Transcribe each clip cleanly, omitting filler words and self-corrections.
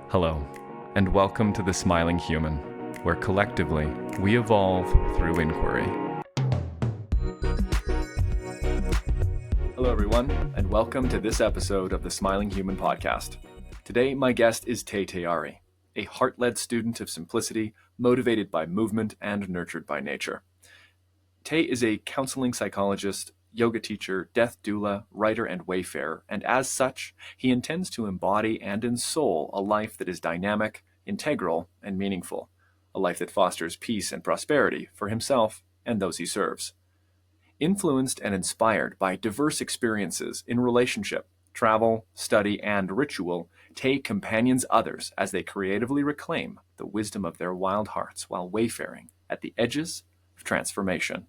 Hello, and welcome to The Smiling Human, where collectively we evolve through inquiry. Hello, everyone, and welcome to this episode of the Smiling Human podcast. Today, my guest is Tei Taiyari, a heart-led student of simplicity, motivated by movement and nurtured by nature. Tei is a counseling psychologist, yoga teacher, death doula, writer, and wayfarer, and as such, he intends to embody and ensoul a life that is dynamic, integral, and meaningful, a life that fosters peace and prosperity for himself and those he serves. Influenced and inspired by diverse experiences in relationship, travel, study, and ritual, Tei companions others as they creatively reclaim the wisdom of their wild hearts while wayfaring at the edges of transformation.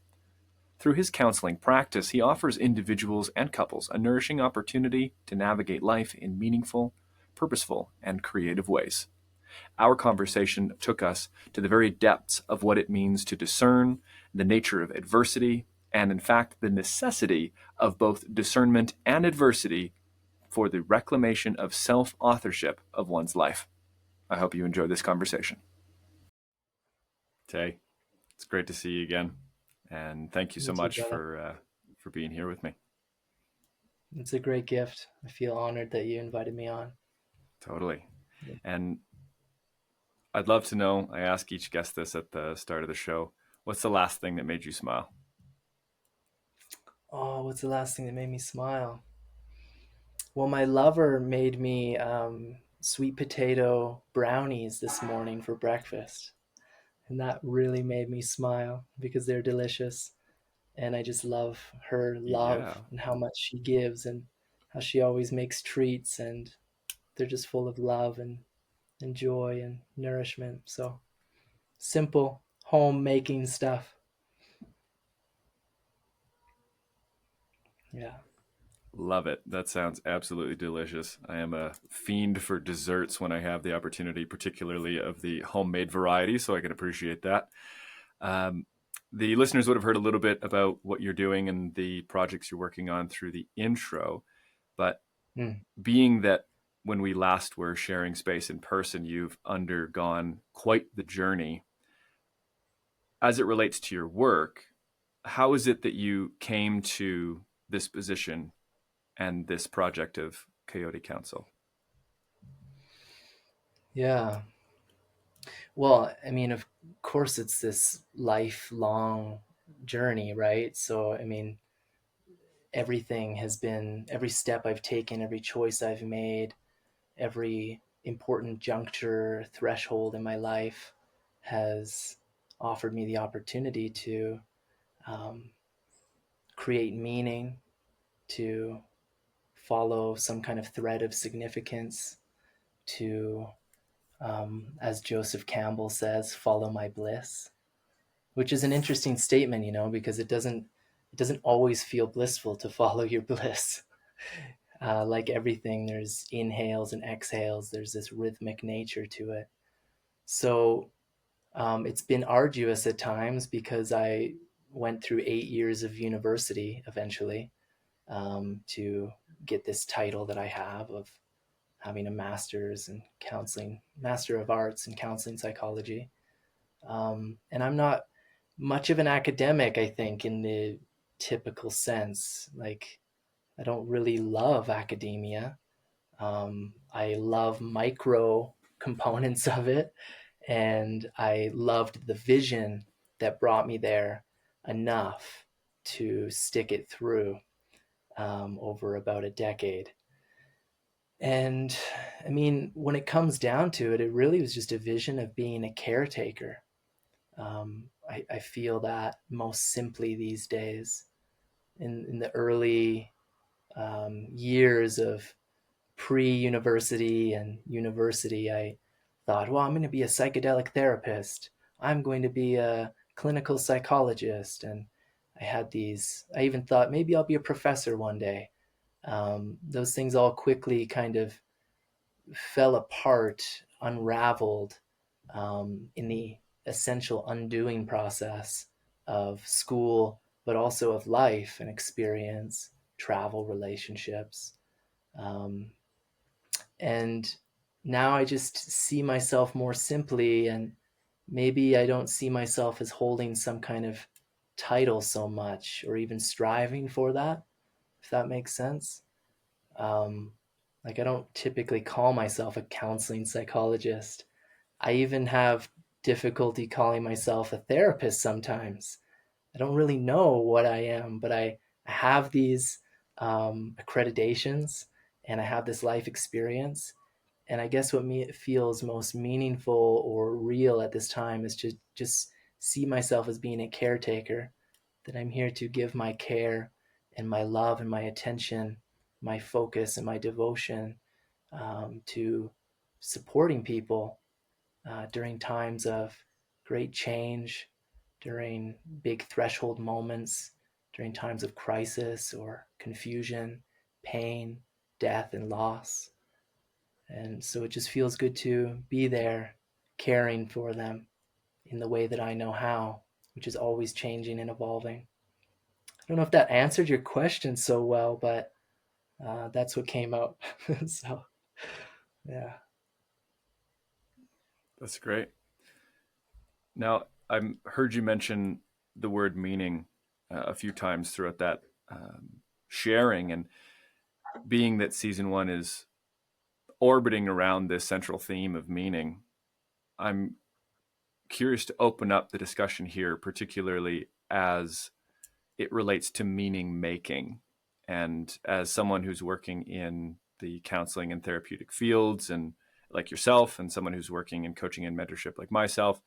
Through his counseling practice, he offers individuals and couples a nourishing opportunity to navigate life in meaningful, purposeful, and creative ways. Our conversation took us to the very depths of what it means to discern, the nature of adversity, and in fact, the necessity of both discernment and adversity for the reclamation of self-authorship of one's life. I hope you enjoy this conversation. Tei, it's great to see you again. And thank you so much for being here with me. It's a great gift. I feel honored that you invited me on. Totally. And I'd love to know, I ask each guest this at the start of the show, what's the last thing that made you smile? Oh, what's the last thing that made me smile? Well, my lover made me sweet potato brownies this morning for breakfast. And that really made me smile because they're delicious. And I just love her love and how much she gives and how she always makes treats, and they're just full of love and joy and nourishment. So simple homemaking stuff. Yeah. Love it. That sounds absolutely delicious. I am a fiend for desserts when I have the opportunity, particularly of the homemade variety, so I can appreciate that. The listeners would have heard a little bit about what you're doing and the projects you're working on through the intro, but being that when we last were sharing space in person, you've undergone quite the journey. As it relates to your work, how is it that you came to this position and this project of Coyotei Council? Yeah. Well, I mean, of course, it's this lifelong journey, right? So, I mean, every step I've taken, every choice I've made, every important juncture, threshold in my life has offered me the opportunity to create meaning, to follow some kind of thread of significance, to as Joseph Campbell says, follow my bliss, which is an interesting statement, because it doesn't always feel blissful to follow your bliss. Like everything, there's inhales and exhales. There's this rhythmic nature to it. So it's been arduous at times because I went through 8 years of university eventually to get this title that I have of having a master's in counseling, master of arts in counseling psychology. And I'm not much of an academic, I think, in the typical sense. Like, I don't really love academia. I love micro components of it. And I loved the vision that brought me there enough to stick it through over about a decade. And I mean, when it comes down to it, it really was just a vision of being a caretaker. I feel that most simply these days. In the early years of pre-university and university, I thought, well, I'm going to be a psychedelic therapist. I'm going to be a clinical psychologist. And I even thought maybe I'll be a professor one day. Those things all quickly kind of fell apart, unraveled in the essential undoing process of school, but also of life and experience, travel, relationships. And now I just see myself more simply, and maybe I don't see myself as holding some kind of title so much or even striving for that, if that makes sense. Um, like, I don't typically call myself a counseling psychologist. I even have difficulty calling myself a therapist sometimes. I don't really know what I am, but I have these accreditations, and I have this life experience. And I guess what feels most meaningful or real at this time is to just see myself as being a caretaker, that I'm here to give my care and my love and my attention, my focus and my devotion to supporting people during times of great change, during big threshold moments, during times of crisis or confusion, pain, death, and loss. And so it just feels good to be there, caring for them in the way that I know how, which is always changing and evolving. I don't know if that answered your question so well, but that's what came out. So, yeah. That's great. Now, I heard you mention the word meaning a few times throughout that sharing, and being that season one is orbiting around this central theme of meaning, I'm curious to open up the discussion here, particularly as it relates to meaning making. And as someone who's working in the counseling and therapeutic fields, and like yourself, and someone who's working in coaching and mentorship like myself,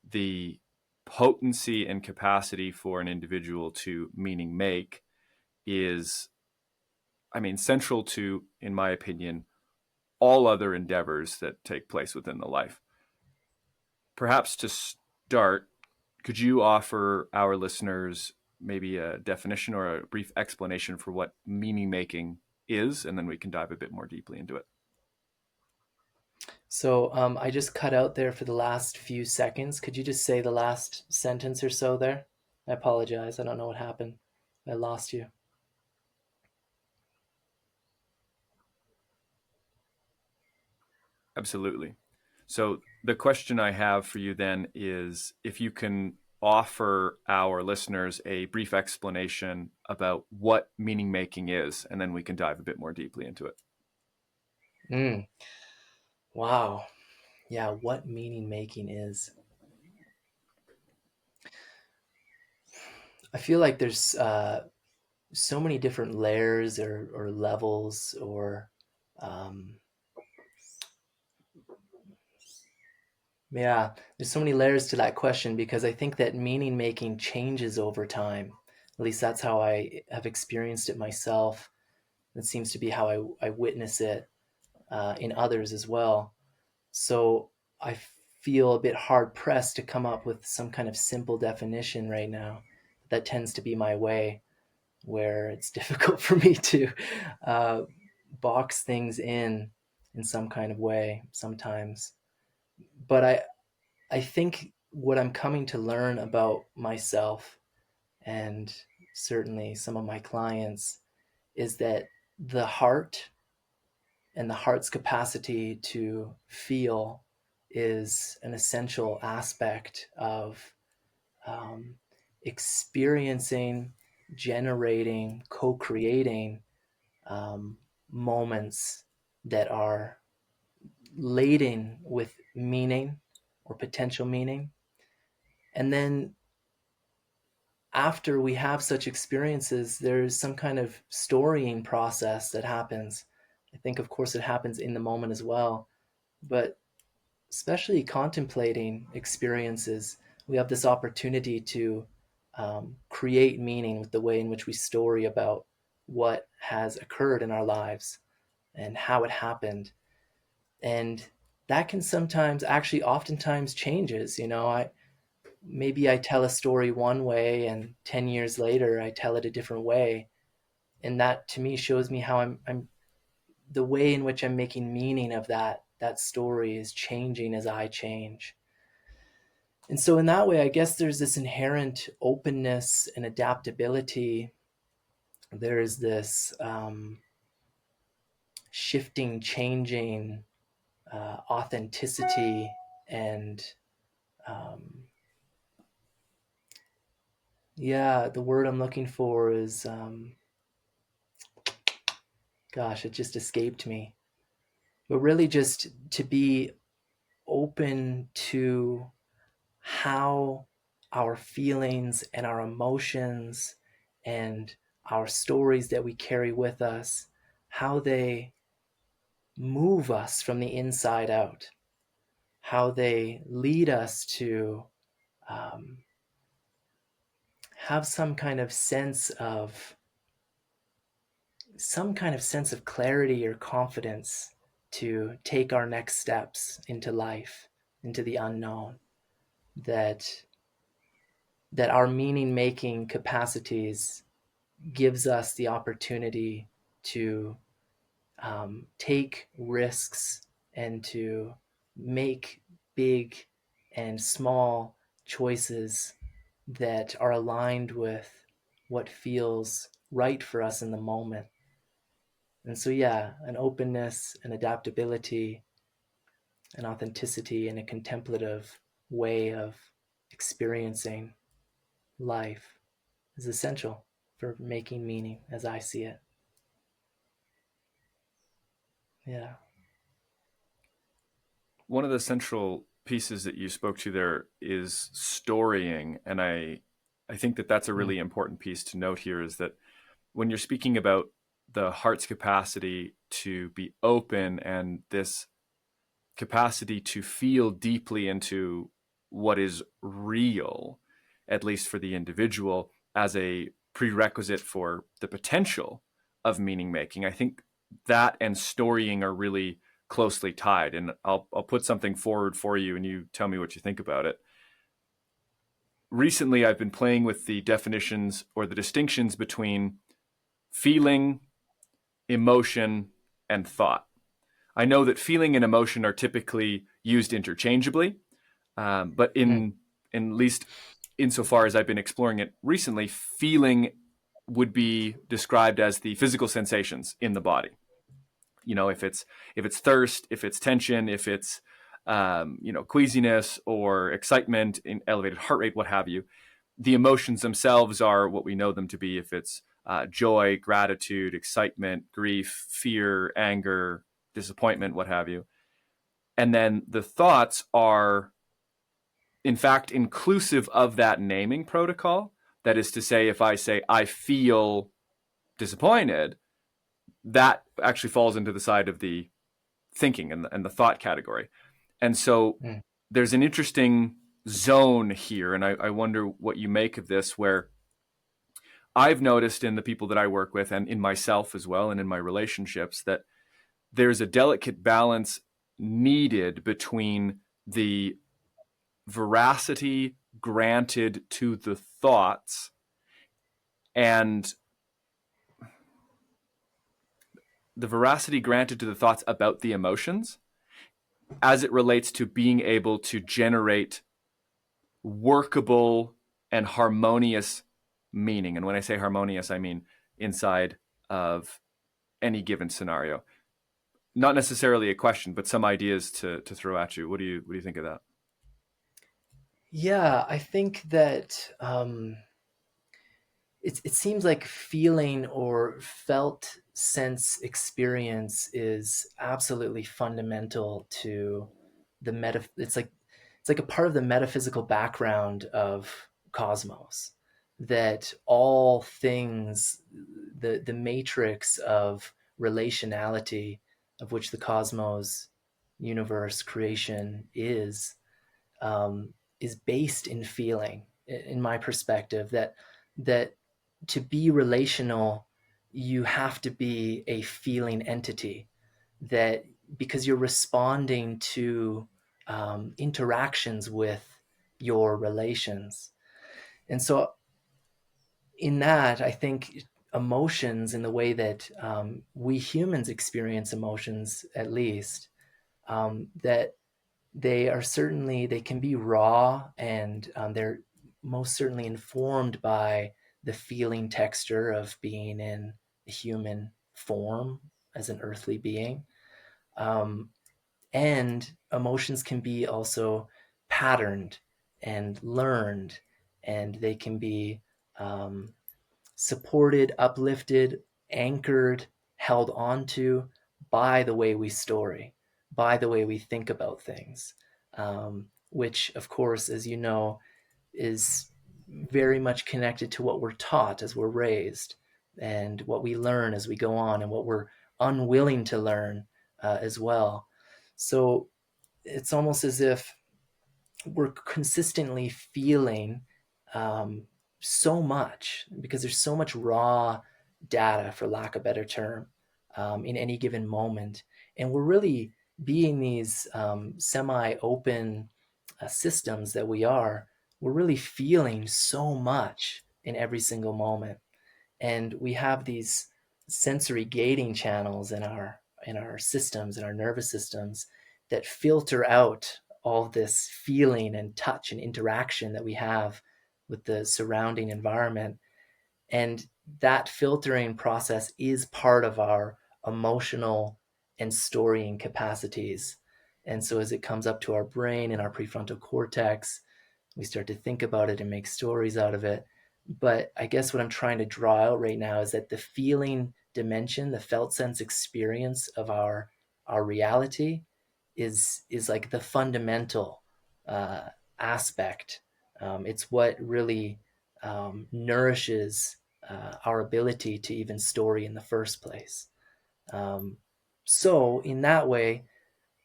the potency and capacity for an individual to meaning make is, I mean, central to, in my opinion, all other endeavors that take place within the life. Perhaps to start, could you offer our listeners maybe a definition or a brief explanation for what meaning making is, and then we can dive a bit more deeply into it? So I just cut out there for the last few seconds. Could you just say the last sentence or so there? I apologize. I don't know what happened. I lost you. Absolutely. So the question I have for you then is if you can offer our listeners a brief explanation about what meaning making is, and then we can dive a bit more deeply into it. Mm, wow. Yeah, what meaning making is. I feel like there's so many different layers or levels or um, yeah, there's so many layers to that question, because I think that meaning making changes over time. At least that's how I have experienced it myself. That seems to be how I witness it in others as well. So I feel a bit hard pressed to come up with some kind of simple definition right now. That tends to be my way, where it's difficult for me to uh, box things in some kind of way sometimes. But I think what I'm coming to learn about myself, and certainly some of my clients, is that the heart and the heart's capacity to feel is an essential aspect of um, experiencing, generating, co creating um, moments that are laden with meaning or potential meaning. And then after we have such experiences, there's some kind of storying process that happens. I think, of course, it happens in the moment as well, but especially contemplating experiences, we have this opportunity to create meaning with the way in which we story about what has occurred in our lives and how it happened. And that can sometimes, actually oftentimes, changes. Maybe I tell a story one way, and 10 years later I tell it a different way, and that to me shows me how I'm the way in which I'm making meaning of that story is changing as I change. And so in that way, I guess there's this inherent openness and adaptability. There is this shifting, changing authenticity and the word I'm looking for is gosh, it just escaped me. But really just to be open to how our feelings and our emotions and our stories that we carry with us, how they move us from the inside out, how they lead us to um, have some kind of sense of clarity or confidence to take our next steps into life, into the unknown, that our meaning making capacities gives us the opportunity to take risks and to make big and small choices that are aligned with what feels right for us in the moment. And so, an openness, an adaptability, an authenticity, and a contemplative way of experiencing life is essential for making meaning as I see it. Yeah. One of the central pieces that you spoke to there is storying, and I think that that's a really important piece to note here, is that when you're speaking about the heart's capacity to be open and this capacity to feel deeply into what is real, at least for the individual, as a prerequisite for the potential of meaning making, I think that and storying are really closely tied. And I'll put something forward for you and you tell me what you think about it. Recently, I've been playing with the definitions or the distinctions between feeling, emotion, and thought. I know that feeling and emotion are typically used interchangeably, but in at least insofar as I've been exploring it recently, feeling would be described as the physical sensations in the body. You know, if it's thirst, if it's tension, if it's queasiness or excitement, in elevated heart rate, what have you. The emotions themselves are what we know them to be. If it's joy, gratitude, excitement, grief, fear, anger, disappointment, what have you. And then the thoughts are, in fact, inclusive of that naming protocol. That is to say, if I say, I feel disappointed, that actually falls into the side of the thinking and the thought category. And so there's an interesting zone here. And I wonder what you make of this, where I've noticed in the people that I work with and in myself as well, and in my relationships, that there's a delicate balance needed between the veracity granted to the thoughts and the veracity granted to the thoughts about the emotions as it relates to being able to generate workable and harmonious meaning. And when I say harmonious, I mean inside of any given scenario. Not necessarily a question, but some ideas to throw at you. What do you think of that? Yeah, I think that it seems like feeling or felt sense experience is absolutely fundamental to the it's like a part of the metaphysical background of cosmos, that all things, the matrix of relationality of which the cosmos, universe, creation um, is based in feeling. In my perspective, that to be relational, you have to be a feeling entity. That because you're responding to interactions with your relations, and so in that, I think emotions, in the way that we humans experience emotions, at least, that they can be raw, and they're most certainly informed by the feeling texture of being in a human form as an earthly being. Um, And emotions can be also patterned and learned, and they can be supported, uplifted, anchored, held onto by the way we story, by the way we think about things, which, of course, as you know, is very much connected to what we're taught as we're raised and what we learn as we go on and what we're unwilling to learn as well. So it's almost as if we're consistently feeling um, so much because there's so much raw data, for lack of a better term, in any given moment. And we're really being these semi-open systems that we are, we're really feeling so much in every single moment. And we have these sensory gating channels in our systems, in our nervous systems, that filter out all this feeling and touch and interaction that we have with the surrounding environment. And that filtering process is part of our emotional and storying capacities. And so as it comes up to our brain and our prefrontal cortex, we start to think about it and make stories out of it. But I guess what I'm trying to draw out right now is that the feeling dimension, the felt sense experience of our reality is like the fundamental uh, aspect. It's what really nourishes our ability to even story in the first place. Um, so in that way,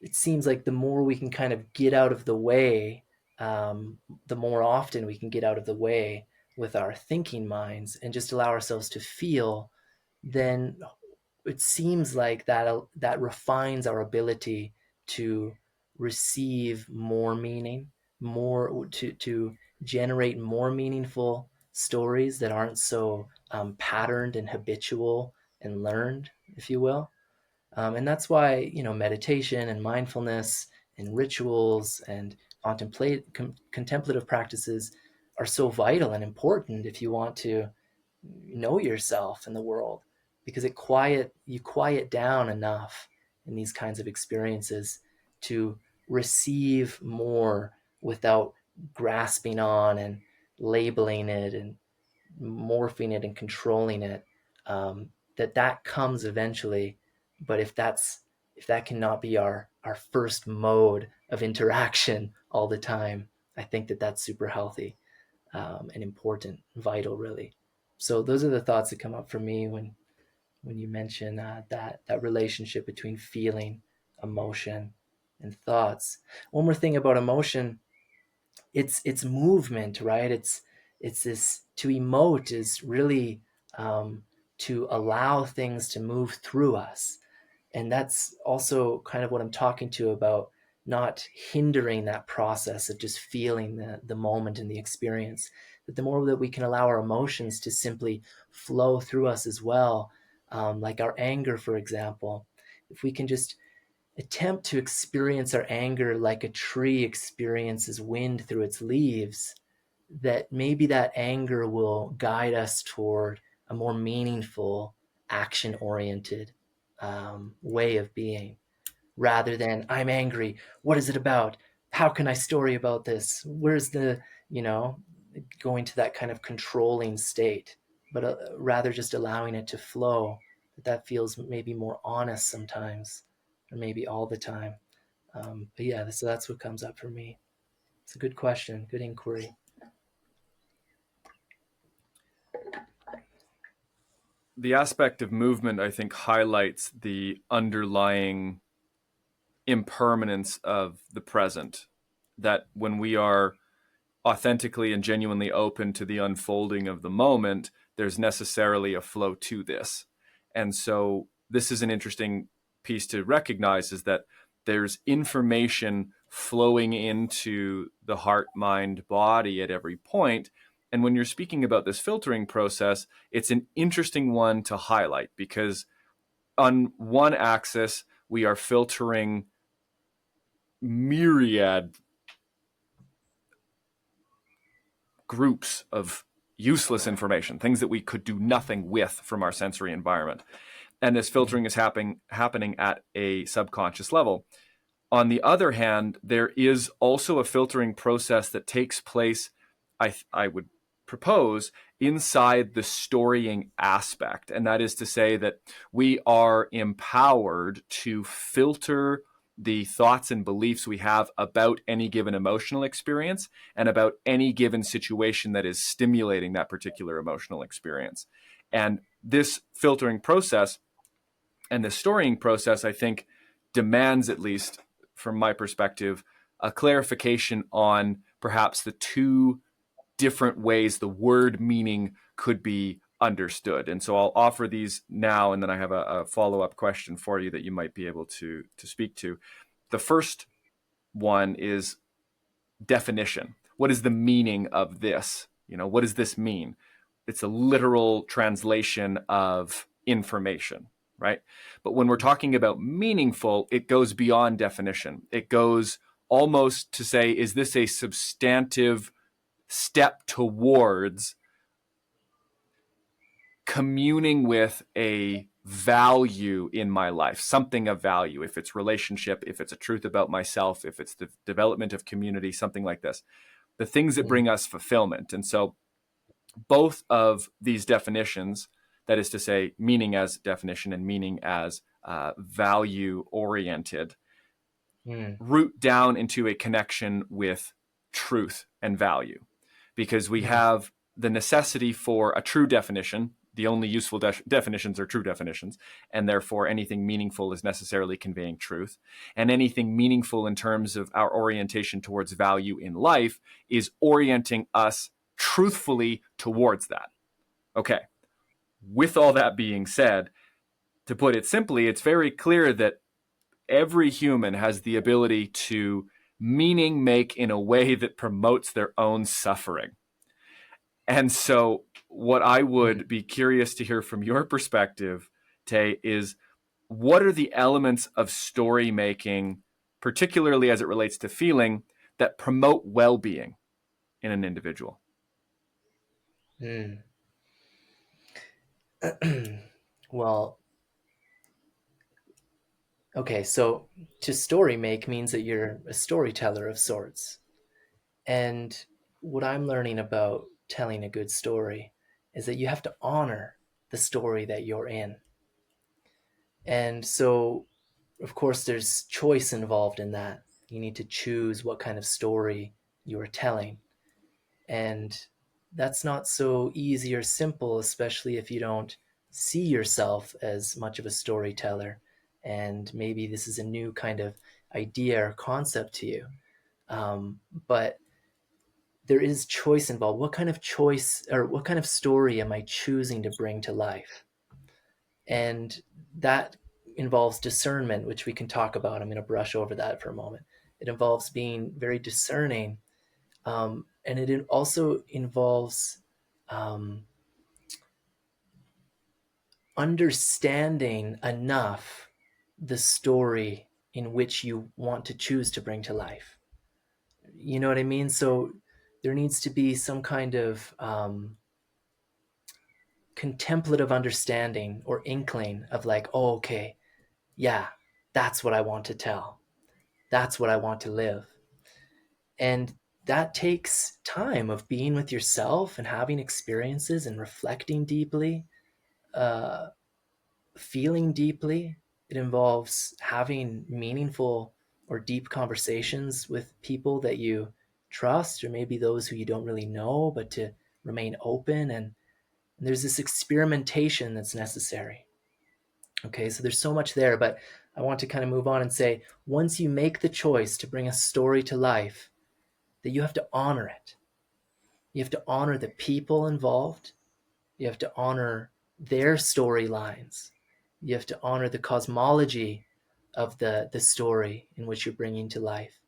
it seems like the more we can kind of get out of the way, the more often we can get out of the way with our thinking minds and just allow ourselves to feel, then it seems like that refines our ability to receive more meaning, more to generate more meaningful stories that aren't so patterned and habitual and learned, if you will. And that's why, meditation and mindfulness and rituals and contemplative practices are so vital and important if you want to know yourself in the world, because you quiet down enough in these kinds of experiences to receive more without grasping on and labeling it and morphing it and controlling it. That comes eventually, but if that cannot be our first mode of interaction all the time, I think that's super healthy and important, vital, really. So those are the thoughts that come up for me when you mention that relationship between feeling, emotion, and thoughts. One more thing about emotion, it's movement, right? It's this, to emote is really to allow things to move through us. And that's also kind of what I'm talking to about, not hindering that process of just feeling the moment and the experience. That the more that we can allow our emotions to simply flow through us as well, like our anger, for example, if we can just attempt to experience our anger like a tree experiences wind through its leaves, that maybe that anger will guide us toward a more meaningful, action oriented way of being, rather than I'm angry. What is it about? How can I story about this? Where's the, you know, going to that kind of controlling state, but rather just allowing it to flow. That feels maybe more honest sometimes, or maybe all the time. But yeah, so that's what comes up for me. It's a good question, good inquiry. The aspect of movement, I think, highlights the underlying impermanence of the present. That when we are authentically and genuinely open to the unfolding of the moment, there's necessarily a flow to this. And so this is an interesting piece to recognize, is that there's information flowing into the heart, mind, body at every point. And when you're speaking about this filtering process, it's an interesting one to highlight, because on one axis, we are filtering myriad groups of useless information, things that we could do nothing with from our sensory environment. And this filtering is happening at a subconscious level. On the other hand, there is also a filtering process that takes place, I would propose, inside the storying aspect. And that is to say that we are empowered to filter the thoughts and beliefs we have about any given emotional experience and about any given situation that is stimulating that particular emotional experience. And this filtering process and the storying process, I think, demands, at least from my perspective, a clarification on perhaps the two different ways the word meaning could be understood. And so I'll offer these now, and then I have a follow-up question for you that you might be able to speak to. The first one is definition. What is the meaning of this? What does this mean? It's a literal translation of information, right? But when we're talking about meaningful, it goes beyond definition. It goes almost to say, is this a substantive step towards communing with a value in my life, something of value, if it's relationship, if it's a truth about myself, if it's the development of community, something like this, the things that bring us fulfillment. And so both of these definitions, that is to say, meaning as definition and meaning as value oriented, root down into a connection with truth and value, because we have the necessity for a true definition. The only useful definitions are true definitions, and therefore anything meaningful is necessarily conveying truth. And anything meaningful in terms of our orientation towards value in life is orienting us truthfully towards that. Okay. With all that being said, to put it simply, it's very clear that every human has the ability to meaning make in a way that promotes their own suffering. And so what I would be curious to hear from your perspective, Tei, is what are the elements of story making, particularly as it relates to feeling, that promote well-being in an individual? Well, okay, so to story make means that you're a storyteller of sorts. And what I'm learning about telling a good story is that you have to honor the story that you're in. And so, of course, there's choice involved in that. You need to choose what kind of story you are telling. And that's not so easy or simple, especially if you don't see yourself as much of a storyteller. And maybe this is a new kind of idea or concept to you. But there is choice involved. What kind of choice or what kind of story am I choosing to bring to life? And that involves discernment, which we can talk about. I'm going to brush over that for a moment. It involves being very discerning. And it also involves understanding enough the story in which you want to choose to bring to life. You know what I mean? So there needs to be some kind of contemplative understanding or inkling of like, oh, okay, yeah, that's what I want to tell. That's what I want to live. And that takes time of being with yourself and having experiences and reflecting deeply, feeling deeply. It involves having meaningful or deep conversations with people that you trust, or maybe those who you don't really know, but to remain open. And there's this experimentation that's necessary. Okay, so there's so much there, but I want to kind of move on and say, once you make the choice to bring a story to life, that you have to honor it. You have to honor the people involved. You have to honor their storylines. You have to honor the cosmology of the story in which you're bringing to life.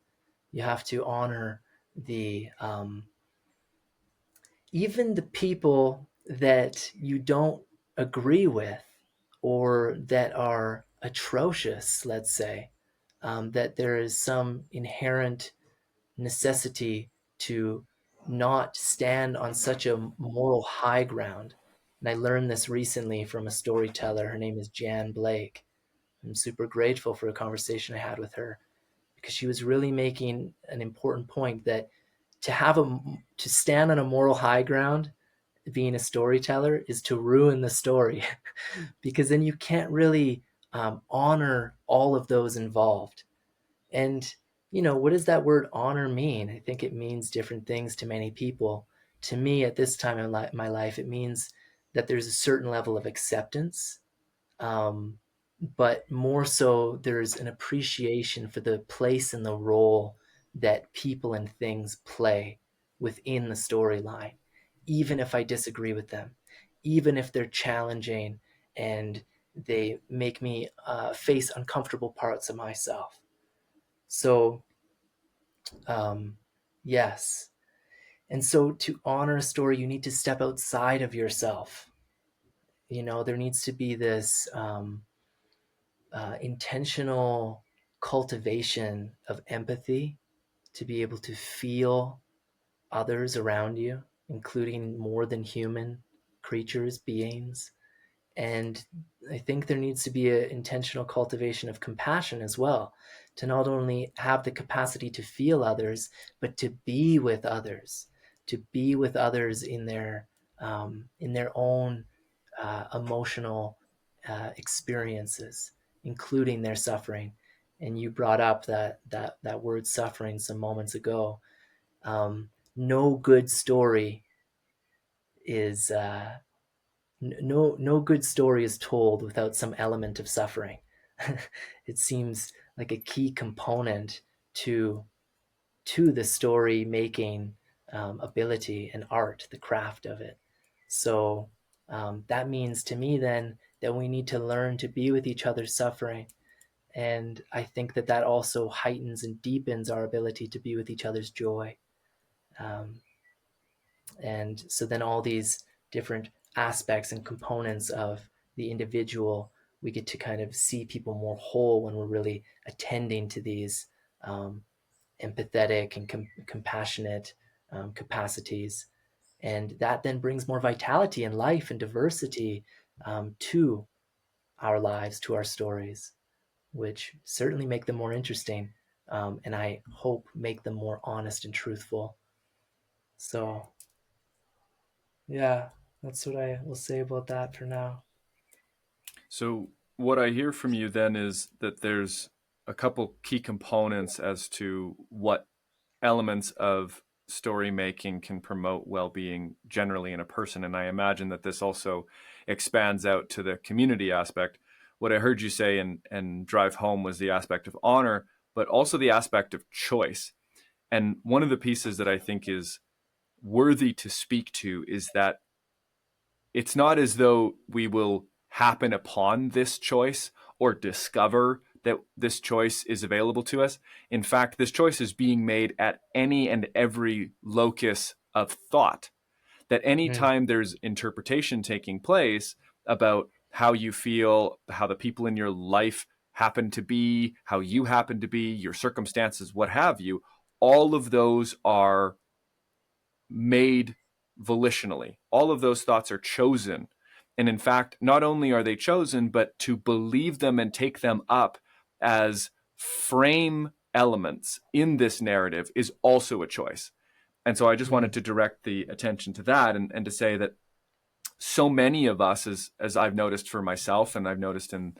You have to honor the even the people that you don't agree with or that are atrocious, let's say, that there is some inherent necessity to not stand on such a moral high ground. And I learned this recently from a storyteller. Her name is Jan Blake. I'm super grateful for a conversation I had with her because she was really making an important point that to stand on a moral high ground, being a storyteller, is to ruin the story because then you can't really honor all of those involved. And, what does that word honor mean? I think it means different things to many people. To me, at this time in my life, it means that there's a certain level of acceptance, um, but more so, there's an appreciation for the place and the role that people and things play within the storyline, even if I disagree with them, even if they're challenging and they make me face uncomfortable parts of myself. So, yes. And so to honor a story, you need to step outside of yourself. There needs to be this intentional cultivation of empathy to be able to feel others around you, including more than human creatures, beings. And I think there needs to be an intentional cultivation of compassion as well, to not only have the capacity to feel others, but to be with others, in their own emotional experiences, including their suffering. And you brought up that word suffering some moments ago. No good story is no good story is told without some element of suffering. It seems like a key component to the story making ability and art, the craft of it. So that means to me then that we need to learn to be with each other's suffering. And I think that also heightens and deepens our ability to be with each other's joy. Um, and so then all these different aspects and components of the individual, we get to kind of see people more whole when we're really attending to these empathetic and compassionate capacities. And that then brings more vitality and life and diversity to our lives, to our stories, which certainly make them more interesting. And I hope make them more honest and truthful. So yeah, that's what I will say about that for now. So, what I hear from you then is that there's a couple key components as to what elements of story making can promote well-being generally in a person, and I imagine that this also expands out to the community aspect. What I heard you say and drive home was the aspect of honor, but also the aspect of choice. And one of the pieces that I think is worthy to speak to is that it's not as though we will happen upon this choice or discover that this choice is available to us. In fact, this choice is being made at any and every locus of thought. That anytime there's interpretation taking place about how you feel, how the people in your life happen to be, how you happen to be, your circumstances, what have you, all of those are made volitionally. All of those thoughts are chosen. And in fact, not only are they chosen, but to believe them and take them up as frame elements in this narrative is also a choice. And so I just wanted to direct the attention to that and to say that so many of us, as I've noticed for myself and I've noticed in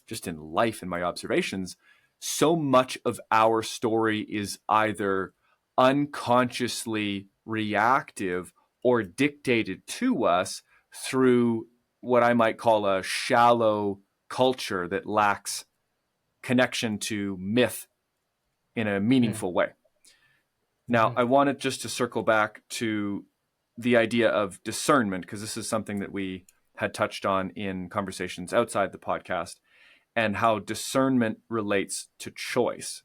just in life and my observations, so much of our story is either unconsciously reactive or dictated to us through what I might call a shallow culture that lacks connection to myth in a meaningful way. Now, I wanted just to circle back to the idea of discernment, because this is something that we had touched on in conversations outside the podcast, and how discernment relates to choice.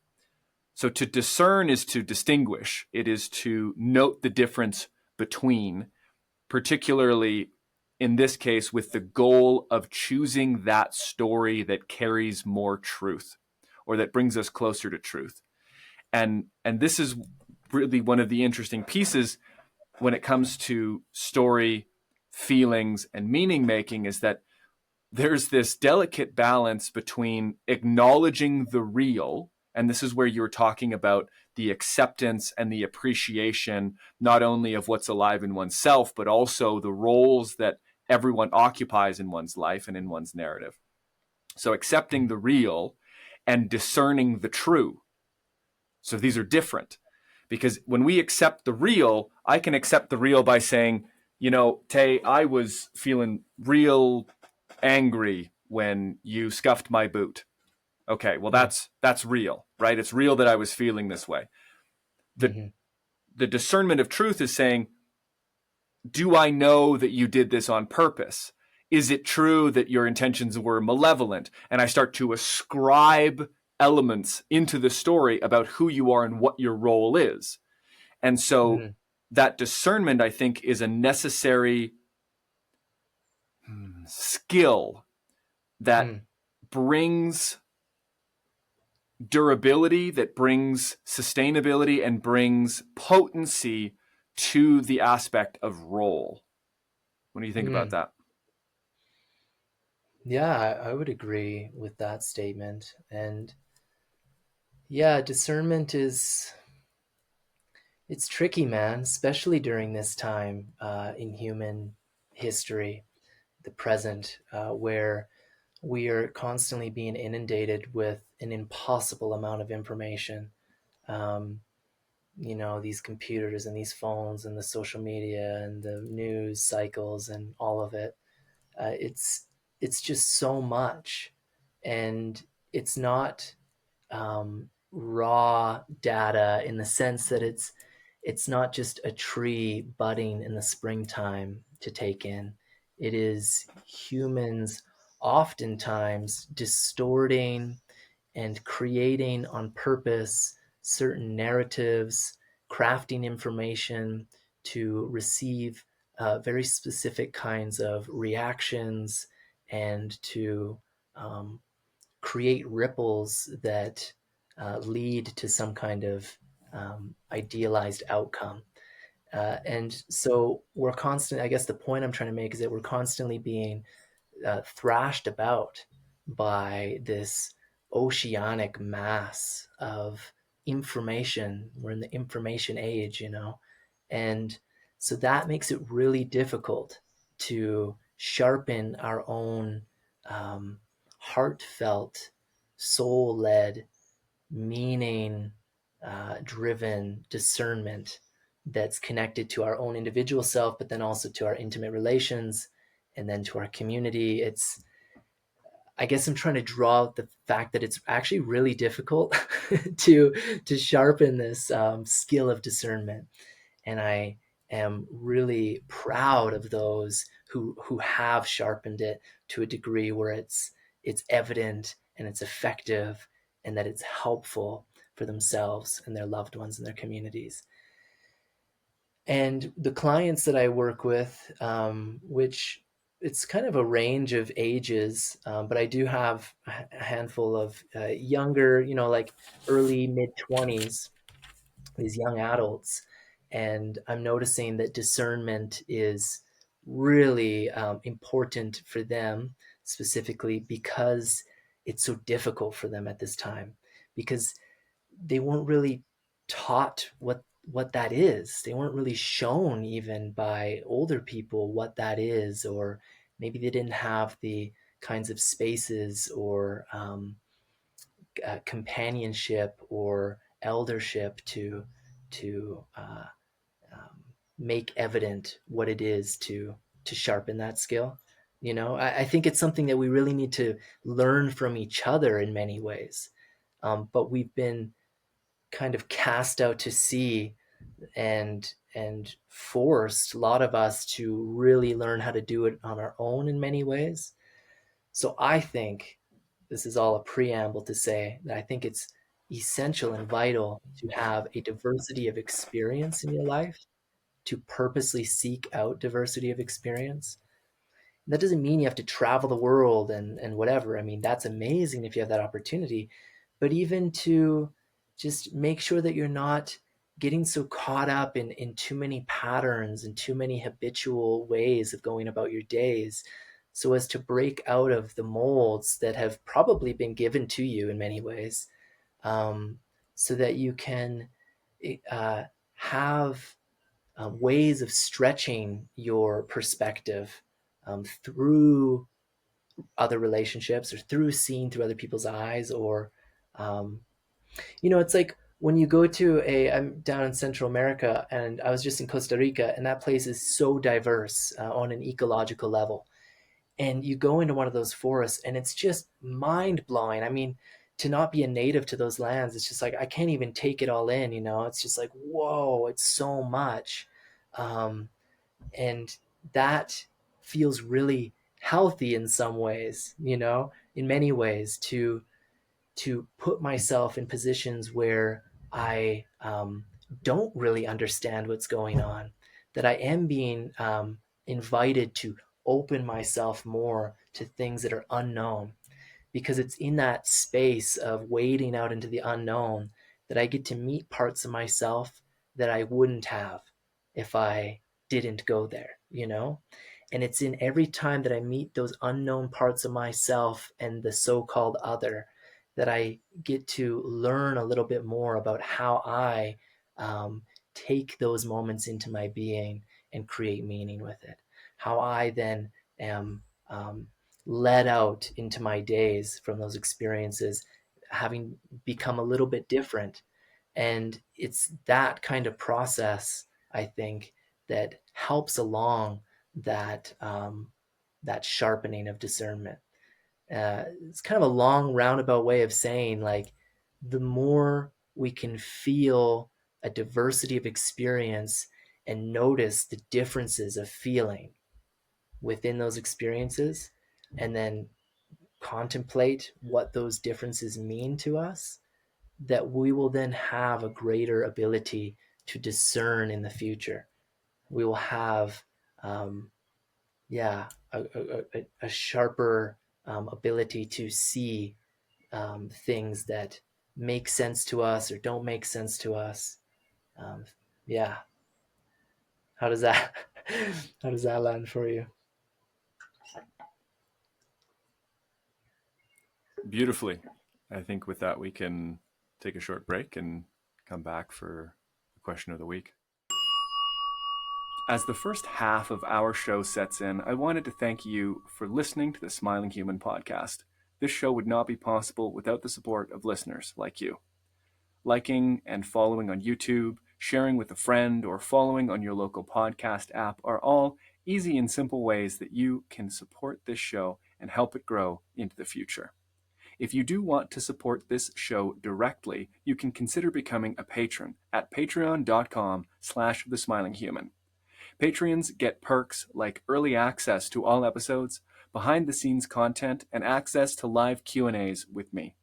So to discern is to distinguish. It is to note the difference between, particularly in this case, with the goal of choosing that story that carries more truth or that brings us closer to truth. And this is really one of the interesting pieces when it comes to story, feelings, and meaning making, is that there's this delicate balance between acknowledging the real And this is where you're talking about the acceptance and the appreciation, not only of what's alive in oneself, but also the roles that everyone occupies in one's life and in one's narrative. So accepting the real and discerning the true. So these are different, because when we accept the real, I can accept the real by saying, Tei, I was feeling real angry when you scuffed my boot. Okay, well, that's real, right? It's real that I was feeling this way. The discernment of truth is saying, do I know that you did this on purpose? Is it true that your intentions were malevolent? And I start to ascribe elements into the story about who you are and what your role is. And so that discernment, I think, is a necessary skill that brings durability, that brings sustainability, and brings potency to the aspect of role. What do you think about that? Yeah, I would agree with that statement. And yeah, discernment it's tricky, man, especially during this time in human history, the present, where we are constantly being inundated with an impossible amount of information. These computers and these phones and the social media and the news cycles and all of it. It's just so much, and it's not raw data in the sense that it's not just a tree budding in the springtime to take in. It is humans oftentimes distorting and creating on purpose certain narratives, crafting information to receive very specific kinds of reactions and to create ripples that lead to some kind of idealized outcome. And so we're constant, I guess the point I'm trying to make is that we're constantly being thrashed about by this oceanic mass of information. We're in the information age, and so that makes it really difficult to sharpen our own heartfelt, soul-led, meaning driven discernment that's connected to our own individual self, but then also to our intimate relations and then to our community. I guess I'm trying to draw out the fact that it's actually really difficult to sharpen this skill of discernment. And I am really proud of those who have sharpened it to a degree where it's evident and it's effective and that it's helpful for themselves and their loved ones and their communities. And the clients that I work with, which it's kind of a range of ages, but I do have a handful of younger, like early mid-20s, these young adults. And I'm noticing that discernment is really important for them, specifically because it's so difficult for them at this time, because they weren't really taught what that is. They weren't really shown even by older people what that is, or maybe they didn't have the kinds of spaces or companionship or eldership to make evident what it is to sharpen that skill. I think it's something that we really need to learn from each other in many ways. But we've been kind of cast out to sea and forced, a lot of us, to really learn how to do it on our own in many ways. So I think this is all a preamble to say that I think it's essential and vital to have a diversity of experience in your life, to purposely seek out diversity of experience. And that doesn't mean you have to travel the world and whatever. I mean, that's amazing if you have that opportunity, but even to just make sure that you're not getting so caught up in too many patterns and too many habitual ways of going about your days, so as to break out of the molds that have probably been given to you in many ways, so that you can have ways of stretching your perspective through other relationships or through seeing through other people's eyes, or um, it's like when you go to I'm down in Central America, and I was just in Costa Rica, and that place is so diverse on an ecological level. And you go into one of those forests, and it's just mind blowing. I mean, to not be a native to those lands, it's just like I can't even take it all in. It's just like, whoa, it's so much. Um, and that feels really healthy in some ways, in many ways, to put myself in positions where I don't really understand what's going on, that I am being invited to open myself more to things that are unknown, because it's in that space of wading out into the unknown that I get to meet parts of myself that I wouldn't have if I didn't go there, And it's in every time that I meet those unknown parts of myself and the so-called other that I get to learn a little bit more about how I um, take those moments into my being and create meaning with it. How I then am led out into my days from those experiences, having become a little bit different. And it's that kind of process, I think, that helps along that sharpening of discernment. It's kind of a long roundabout way of saying, like, the more we can feel a diversity of experience and notice the differences of feeling within those experiences, and then contemplate what those differences mean to us, that we will then have a greater ability to discern in the future. We will have, yeah, a sharper ability to see things that make sense to us or don't make sense to us. Um, yeah, how does that how does that land for you? Beautifully. I think with that, we can take a short break and come back for the question of the week. As the first half of our show sets in, I wanted to thank you for listening to the Smiling Human podcast. This show would not be possible without the support of listeners like you. Liking and following on YouTube, sharing with a friend, or following on your local podcast app are all easy and simple ways that you can support this show and help it grow into the future. If you do want to support this show directly, you can consider becoming a patron at patreon.com/thesmilinghuman. Patrons get perks like early access to all episodes, behind-the-scenes content, and access to live Q&As with me.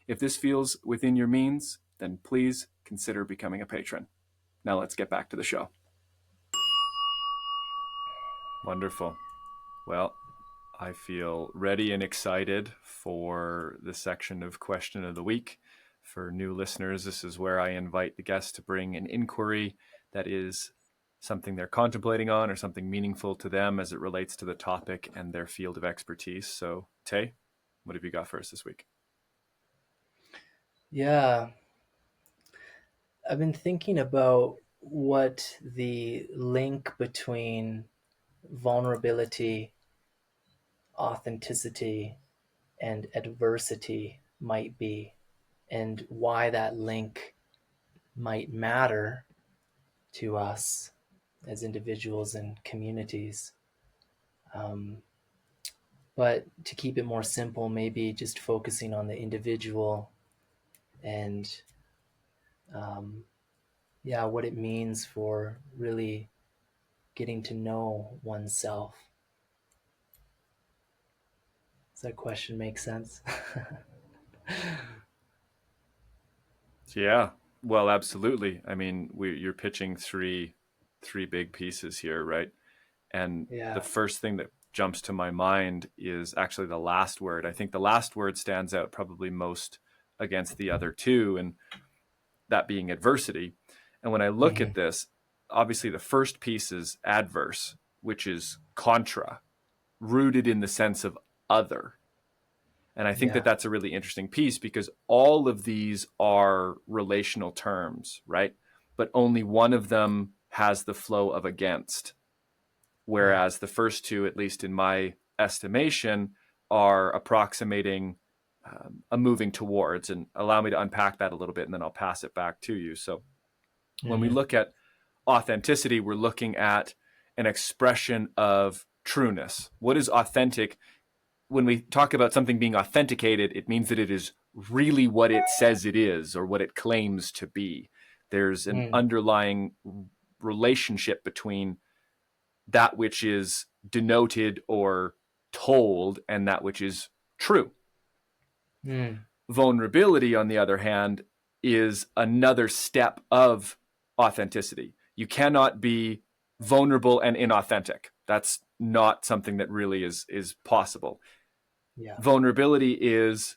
If this feels within your means, then please consider becoming a patron. Now let's get back to the show. Wonderful. Well, I feel ready and excited for the section of Question of the Week. For new listeners, this is where I invite the guests to bring an inquiry that is something they're contemplating on or something meaningful to them as it relates to the topic and their field of expertise. So, Tei, what have you got for us this week? Yeah, I've been thinking about what the link between vulnerability, authenticity, and adversity might be, and why that link might matter to us as individuals and communities. Um, but to keep it more simple, maybe just focusing on the individual and yeah, what it means for really getting to know oneself. Does that question make sense? Yeah, well, absolutely. I mean, you're pitching three big pieces here, right? And the Yeah. first thing that jumps to my mind is actually the last word. I think the last word stands out probably most against the other two, and that being adversity. And when I look Mm-hmm. at this, obviously the first piece is adverse, which is contra, rooted in the sense of other. And I think that Yeah. that's a really interesting piece, because all of these are relational terms, right? But only one of them has the flow of against. Yeah. Whereas the first two, at least in my estimation, are approximating a moving towards. And allow me to unpack that a little bit, and then I'll pass it back to you. So when we Mm-hmm. look at authenticity, we're looking at an expression of trueness. What is authentic? When we talk about something being authenticated, it means that it is really what it says it is, or what it claims to be. There's an Mm. underlying relationship between that which is denoted or told and that which is true. Mm. Vulnerability, on the other hand, is another step of authenticity. You cannot be vulnerable and inauthentic. That's not something that really is possible. Yeah. Vulnerability is,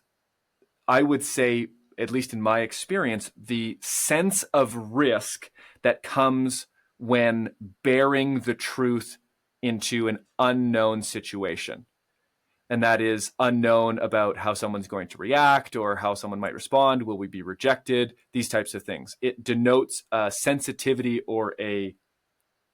I would say, at least in my experience, the sense of risk that comes when bearing the truth into an unknown situation. And that is unknown about how someone's going to react or how someone might respond. Will we be rejected? These types of things. It denotes a sensitivity or a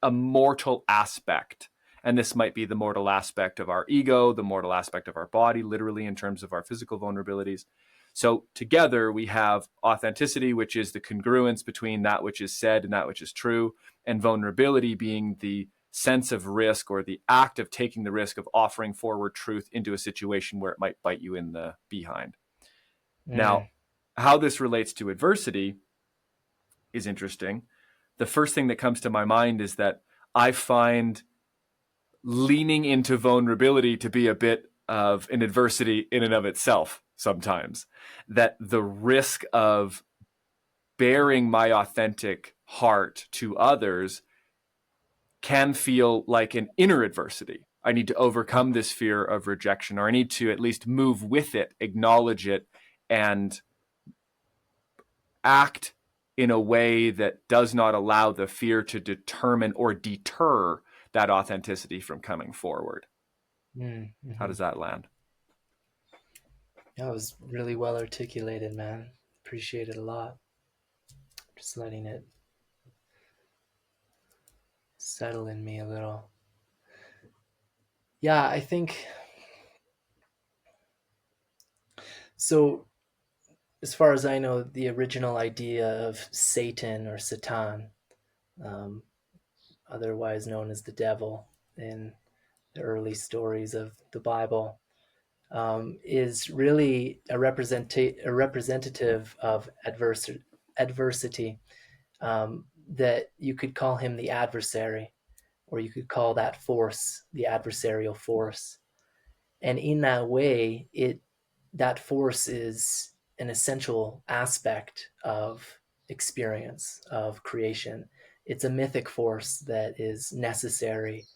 mortal aspect. And this might be the mortal aspect of our ego, the mortal aspect of our body, literally in terms of our physical vulnerabilities. So together we have authenticity, which is the congruence between that which is said and that which is true, and vulnerability being the sense of risk, or the act of taking the risk of offering forward truth into a situation where it might bite you in the behind. Now, Mm. how this relates to adversity is interesting. The first thing that comes to my mind is that I find leaning into vulnerability to be a bit of an adversity in and of itself sometimes. That the risk of bearing my authentic heart to others can feel like an inner adversity. I need to overcome this fear of rejection, or I need to at least move with it, acknowledge it, and act in a way that does not allow the fear to determine or deter that authenticity from coming forward. Mm. How Mm-hmm. does that land? That was really well articulated, man. Appreciate it a lot. Just letting it settle in me a little. Yeah, I think so. As far as I know, the original idea of Satan or Satan, um, otherwise known as the devil in the early stories of the Bible, is really a representative of adversity. That you could call him the adversary, or you could call that force the adversarial force. And in that way, that force is an essential aspect of experience, of creation. It's a mythic force that is necessary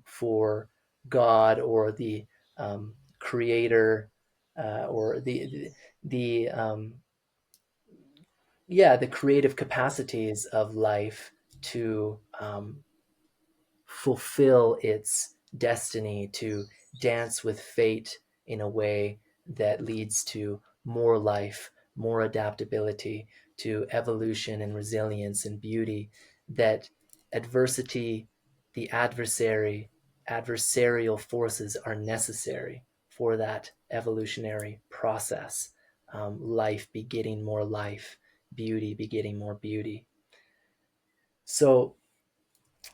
for God, or the creator, or the creative capacities of life to fulfill its destiny, to dance with fate in a way that leads to more life, more adaptability, to evolution and resilience and beauty. That adversity, the adversarial forces are necessary for that evolutionary process. Life begetting more life, beauty begetting more beauty. So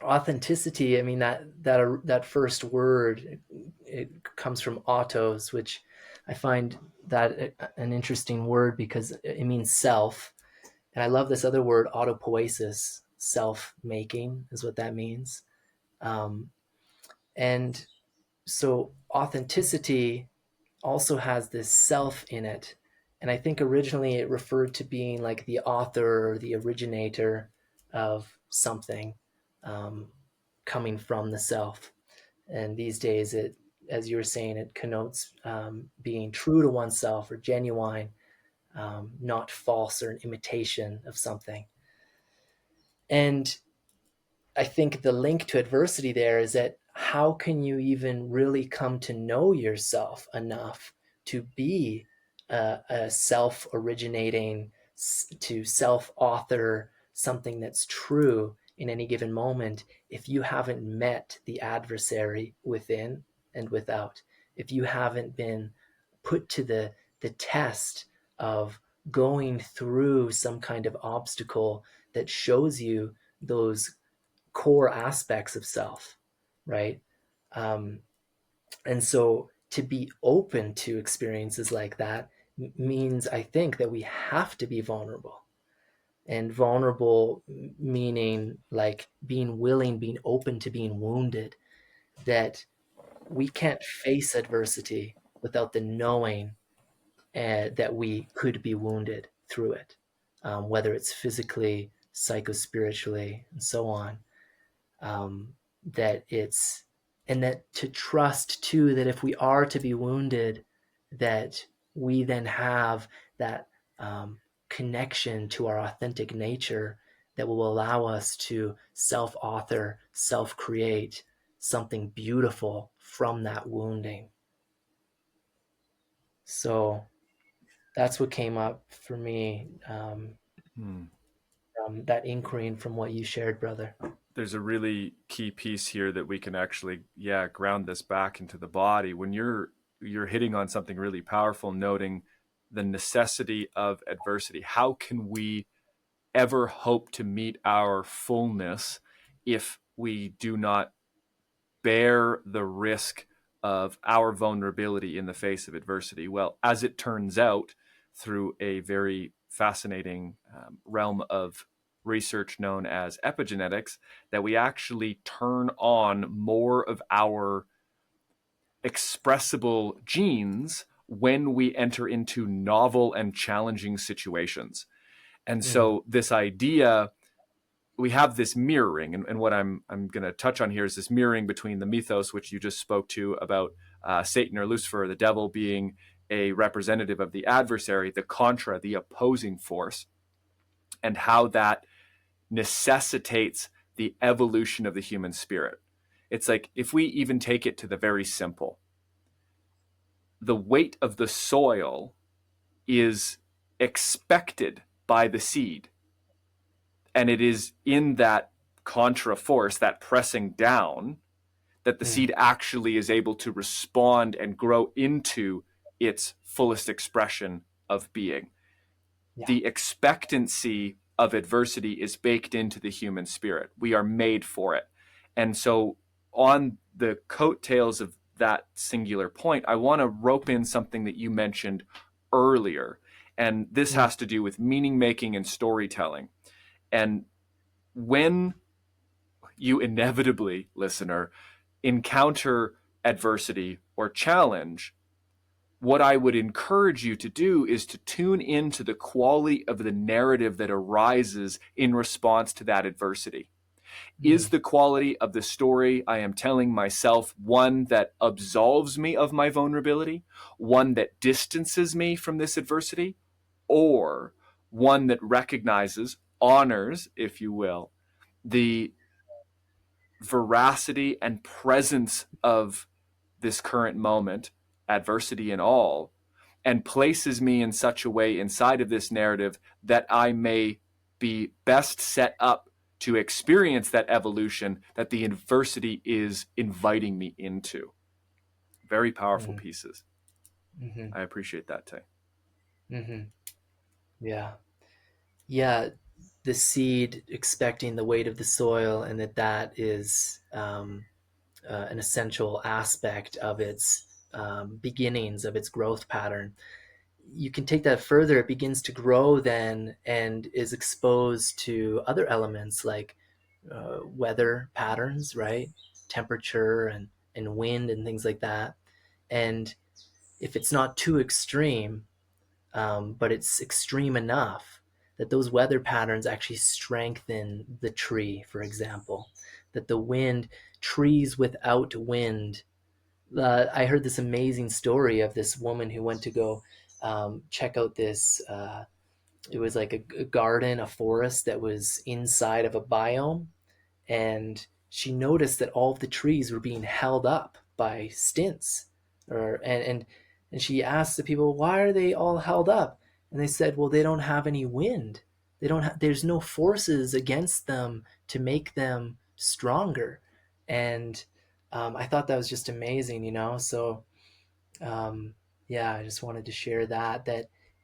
authenticity, I mean, that first word, it comes from autos, which I find that an interesting word because it means self. And I love this other word, autopoiesis, self making is what that means. um, and so authenticity also has this self in it. And I think originally it referred to being like the author or the originator of something, um, coming from the self. And these days, as you were saying, it connotes being true to oneself or genuine, not false or an imitation of something. And I think the link to adversity there is that how can you even really come to know yourself enough to be a self-originating, to self-author something that's true in any given moment, if you haven't met the adversary within and without, if you haven't been put to the test of going through some kind of obstacle that shows you those core aspects of self, right? Um, and so to be open to experiences like that means, I think, that we have to be vulnerable. And vulnerable meaning like being willing, being open to being wounded, that we can't face adversity without the knowing that we could be wounded through it, whether it's physically, psychospiritually, and so on. um, that it's and that to trust too that if we are to be wounded, that we then have that connection to our authentic nature that will allow us to self-author, self-create something beautiful from that wounding. So that's what came up for me, from that inquiry and from what you shared, brother. There's a really key piece here that we can actually, yeah, ground this back into the body. When you're hitting on something really powerful, noting the necessity of adversity. How can we ever hope to meet our fullness if we do not bear the risk of our vulnerability in the face of adversity? Well, as it turns out, through a very fascinating realm of research known as epigenetics, that we actually turn on more of our expressible genes when we enter into novel and challenging situations. And so this idea, we have this mirroring, and what I'm going to touch on here is this mirroring between the mythos, which you just spoke to about Satan or Lucifer, the devil being a representative of the adversary, the contra, the opposing force, and how that necessitates the evolution of the human spirit. It's like, if we even take it to the very simple, the weight of the soil is expected by the seed. And it is in that contra force, that pressing down, that the seed actually is able to respond and grow into its fullest expression of being. Yeah. The expectancy of adversity is baked into the human spirit. We are made for it. And so, on the coattails of that singular point, I want to rope in something that you mentioned earlier. And this has to do with meaning making and storytelling. And when you inevitably, listener, encounter adversity or challenge, what I would encourage you to do is to tune into the quality of the narrative that arises in response to that adversity. Is the quality of the story I am telling myself one that absolves me of my vulnerability, one that distances me from this adversity, or one that recognizes, honors, if you will, the veracity and presence of this current moment, adversity and all, and places me in such a way inside of this narrative that I may be best set up to experience that evolution that the adversity is inviting me into. Very powerful pieces. I appreciate that, Tei. Yeah. Yeah. The seed expecting the weight of the soil, and that is an essential aspect of its beginnings, of its growth pattern. You can take that further. It begins to grow then and is exposed to other elements like weather patterns, right? Temperature and wind and things like that. And if it's not too extreme, but it's extreme enough that those weather patterns actually strengthen the tree, for example, that the wind, trees without wind. I heard this amazing story of this woman who went to go check out this. It was like a garden, a forest that was inside of a biome, and she noticed that all of the trees were being held up by stints, or and And she asked the people, why are they all held up? And they said, well, they don't have any wind. There's no forces against them to make them stronger. And I thought that was just amazing, you know? So um, yeah, I just wanted to share that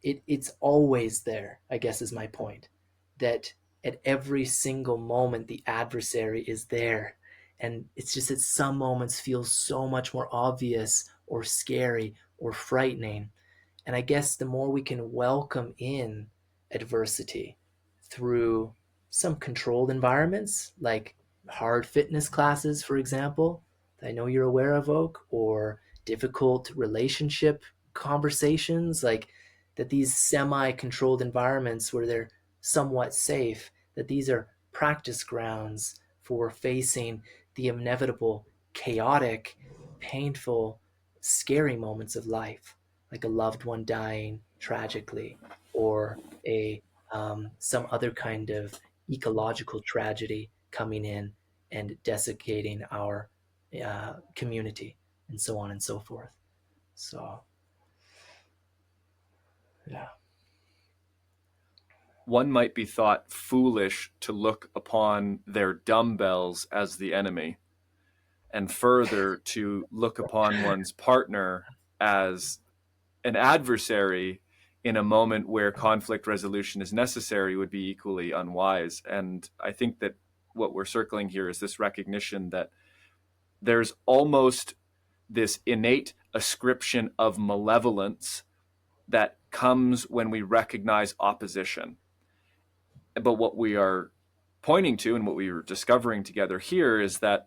it's always there, I guess is my point. That at every single moment the adversary is there. And it's just that some moments feel so much more obvious or scary or frightening. And I guess the more we can welcome in adversity through some controlled environments, like hard fitness classes, for example, that I know you're aware of, Oak, or difficult relationship conversations, like that these semi controlled environments where they're somewhat safe, that these are practice grounds for facing the inevitable, chaotic, painful, scary moments of life, like a loved one dying tragically, or a some other kind of ecological tragedy coming in and desiccating our community, and so on and so forth. So, yeah. One might be thought foolish to look upon their dumbbells as the enemy, and further to look upon one's partner as an adversary in a moment where conflict resolution is necessary would be equally unwise. And I think that what we're circling here is this recognition that there's almost this innate ascription of malevolence that comes when we recognize opposition. But what we are pointing to and what we were discovering together here is that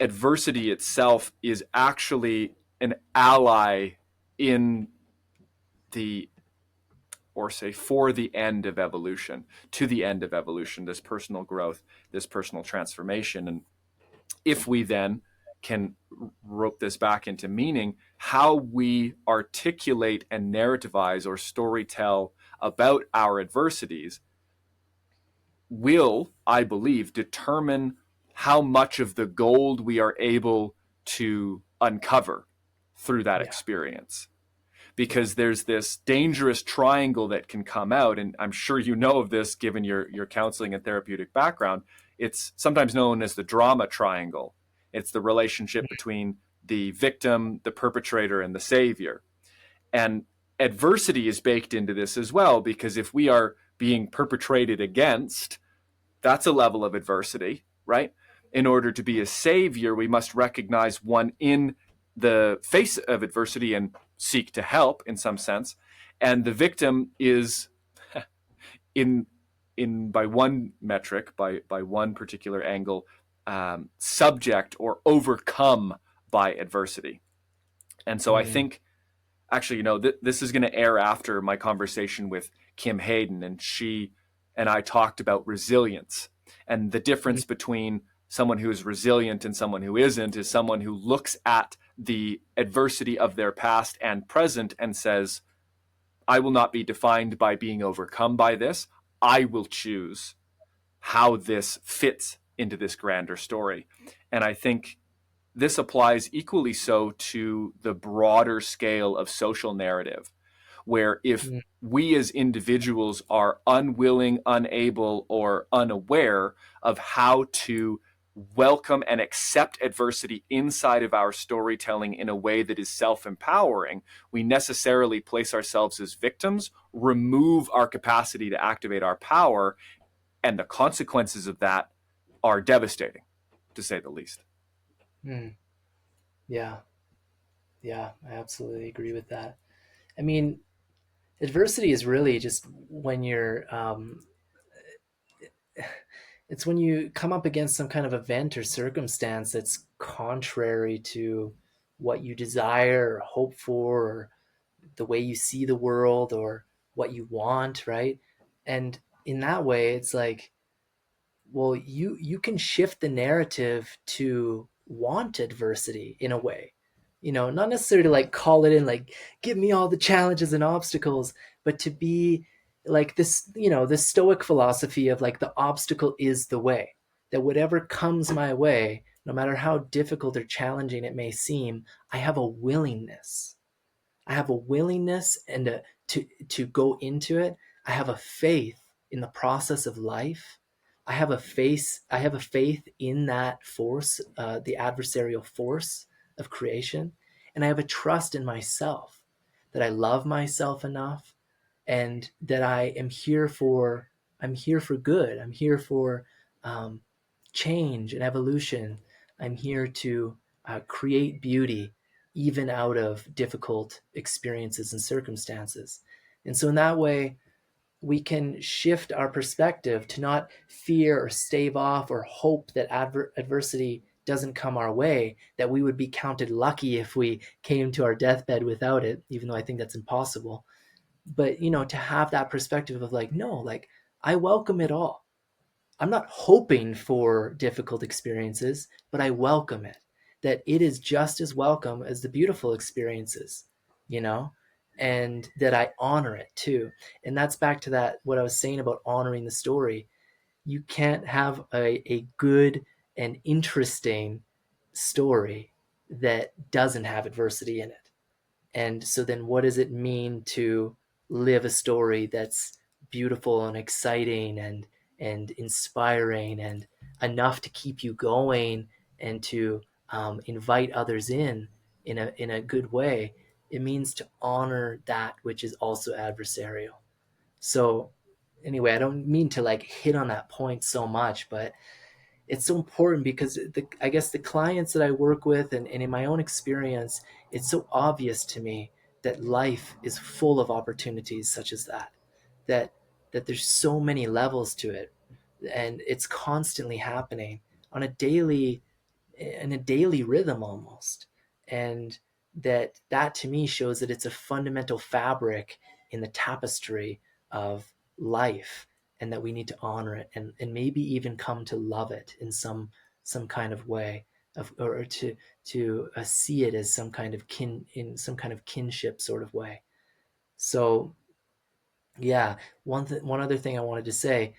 adversity itself is actually an ally in the, or say for the end of evolution, to the end of evolution, this personal growth, this personal transformation. And if we then can rope this back into meaning, how we articulate and narrativize or storytell about our adversities will, I believe, determine how much of the gold we are able to uncover through that Yeah. experience. Because there's this dangerous triangle that can come out, and I'm sure you know of this given your counseling and therapeutic background. It's sometimes known as the drama triangle. It's the relationship between the victim, the perpetrator, and the savior. And adversity is baked into this as well, because if we are being perpetrated against, that's a level of adversity, right? In order to be a savior, we must recognize one in the face of adversity and seek to help in some sense. And the victim is in by one metric, by one particular angle, subject or overcome by adversity. And so I Mm. think actually, this is going to air after my conversation with Kim Hayden, and she and I talked about resilience. And the Mm. difference between someone who is resilient and someone who isn't is someone who looks at the adversity of their past and present and says, I will not be defined by being overcome by this. I will choose how this fits into this grander story. And I think this applies equally so to the broader scale of social narrative, where if Mm. we as individuals are unwilling, unable, or unaware of how to welcome and accept adversity inside of our storytelling in a way that is self-empowering, we necessarily place ourselves as victims, remove our capacity to activate our power, and the consequences of that are devastating, to say the least. Mm. Yeah. Yeah. I absolutely agree with that. I mean, adversity is really just when you're it's when you come up against some kind of event or circumstance that's contrary to what you desire or hope for, or the way you see the world, or what you want, right? And in that way, it's like, well, you can shift the narrative to want adversity in a way, not necessarily to like call it in, like give me all the challenges and obstacles, but to be like this, this stoic philosophy of like the obstacle is the way, that whatever comes my way, no matter how difficult or challenging it may seem, I have a willingness I have a willingness and to go into it. I have a faith in the process of life. I have a faith in that force, the adversarial force of creation, and I have a trust in myself that I love myself enough, and that I'm here for good. I'm here for um, change and evolution. I'm here to create beauty even out of difficult experiences and circumstances. And so in that way, we can shift our perspective to not fear or stave off or hope that adversity doesn't come our way, that we would be counted lucky if we came to our deathbed without it, even though I think that's impossible. But, to have that perspective of like, no, like, I welcome it all. I'm not hoping for difficult experiences, but I welcome it. That it is just as welcome as the beautiful experiences, you know, and that I honor it too. And that's back to that, what I was saying about honoring the story. You can't have a good and interesting story that doesn't have adversity in it. And so then what does it mean to live a story that's beautiful and exciting and inspiring and enough to keep you going and to invite others in a good way? It means to honor that which is also adversarial. So anyway, I don't mean to like hit on that point so much, but it's so important because I guess the clients that I work with and in my own experience, it's so obvious to me that life is full of opportunities such as that that there's so many levels to it, and it's constantly happening on a daily in a daily rhythm almost. And that to me shows that it's a fundamental fabric in the tapestry of life, and that we need to honor it and maybe even come to love it in some kind of way of, or to see it as some kind of some kind of kinship sort of way. So yeah, one other thing I wanted to say,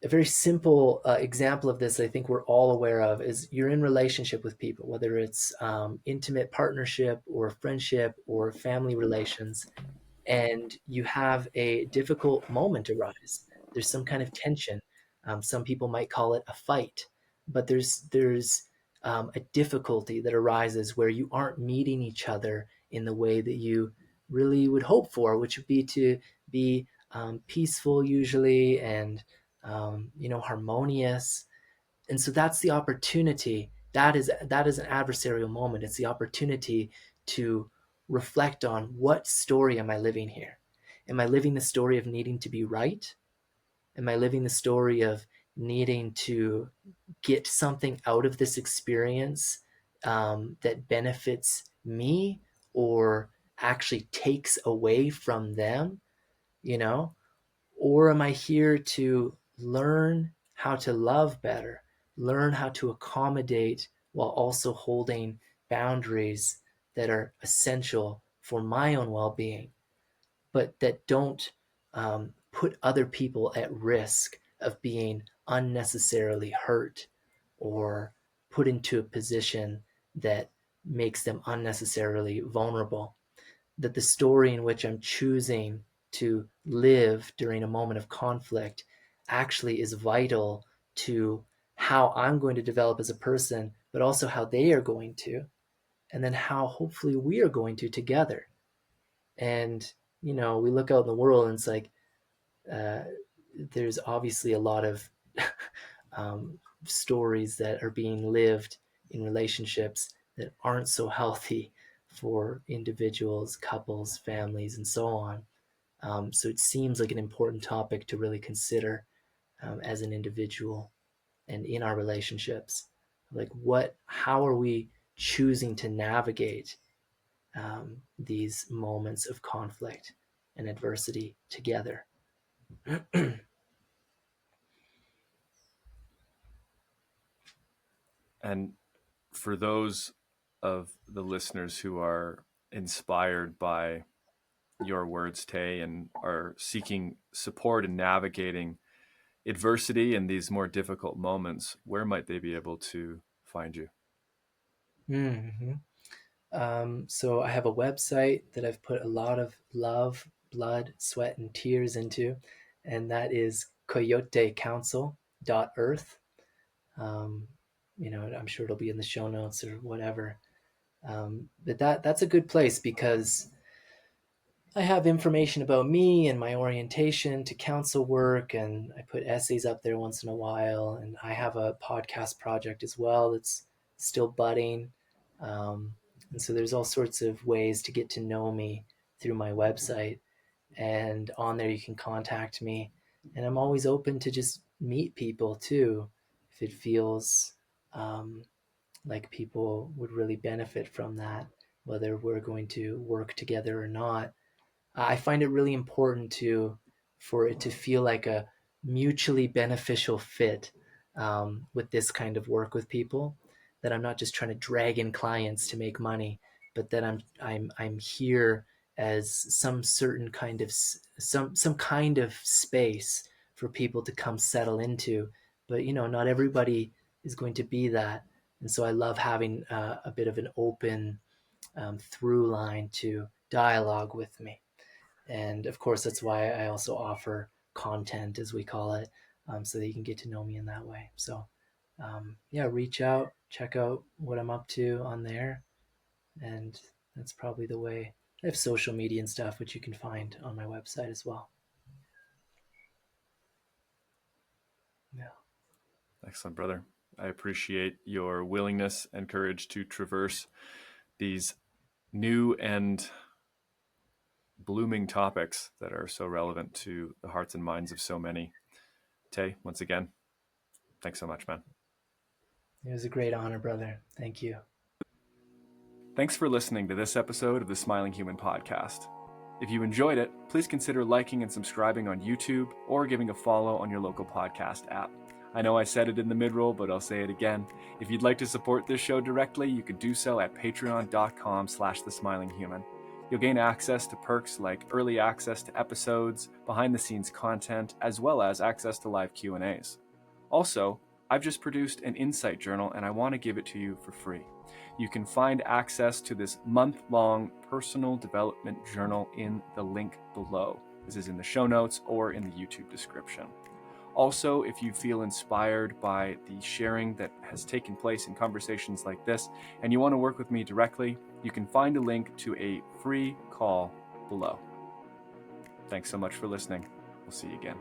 a very simple example of this I think we're all aware of is you're in relationship with people, whether it's intimate partnership or friendship or family relations, and you have a difficult moment arise. There's some kind of tension. Some people might call it a fight, but there's a difficulty that arises where you aren't meeting each other in the way that you really would hope for, which would be to be peaceful usually and harmonious. And so that's the opportunity. That is an adversarial moment. It's the opportunity to reflect on, what story am I living here? Am I living the story of needing to be right? Am I living the story of needing to get something out of this experience that benefits me or actually takes away from them? You know, or am I here to learn how to love better, learn how to accommodate while also holding boundaries that are essential for my own well being, but that don't put other people at risk of being unnecessarily hurt or put into a position that makes them unnecessarily vulnerable? That the story in which I'm choosing to live during a moment of conflict actually is vital to how I'm going to develop as a person, but also how they are going to, and then how hopefully we are going to together. And, we look out in the world and it's like, uh, there's obviously a lot of stories that are being lived in relationships that aren't so healthy for individuals, couples, families, and so on. So it seems like an important topic to really consider as an individual and in our relationships. Like, how are we choosing to navigate these moments of conflict and adversity together? And for those of the listeners who are inspired by your words, Tei, and are seeking support in navigating adversity and these more difficult moments, where might they be able to find you? Mm-hmm. So I have a website that I've put a lot of love, blood, sweat, and tears into, and that is coyotecouncil.earth. Um, I'm sure it'll be in the show notes or whatever. But that's a good place because I have information about me and my orientation to council work, and I put essays up there once in a while. And I have a podcast project as well that's still budding. Um, and so there's all sorts of ways to get to know me through my website. And on there, you can contact me. And I'm always open to just meet people too, if it feels like people would really benefit from that, whether we're going to work together or not. I find it really important for it to feel like a mutually beneficial fit with this kind of work with people. That I'm not just trying to drag in clients to make money, but that I'm here as some certain kind of some kind of space for people to come settle into. But not everybody is going to be that, and so I love having a bit of an open through line to dialogue with me. And of course, that's why I also offer content, as we call it, so that you can get to know me in that way. So, yeah, reach out, check out what I'm up to on there. And that's probably the way. I have social media and stuff, which you can find on my website as well. Yeah. Excellent, brother. I appreciate your willingness and courage to traverse these new and blooming topics that are so relevant to the hearts and minds of so many. Tei, once again, thanks so much, man. It was a great honor, brother. Thank you. Thanks for listening to this episode of the Smiling Human podcast. If you enjoyed it, please consider liking and subscribing on YouTube or giving a follow on your local podcast app. I know I said it in the mid-roll, but I'll say it again. If you'd like to support this show directly, you can do so at patreon.com/thesmilinghuman. You'll gain access to perks like early access to episodes, behind-the-scenes content, as well as access to live Q&As. Also, I've just produced an insight journal and I want to give it to you for free. You can find access to this month-long personal development journal in the link below. This is in the show notes or in the YouTube description. Also, if you feel inspired by the sharing that has taken place in conversations like this and you want to work with me directly, you can find a link to a free call below. Thanks so much for listening. We'll see you again.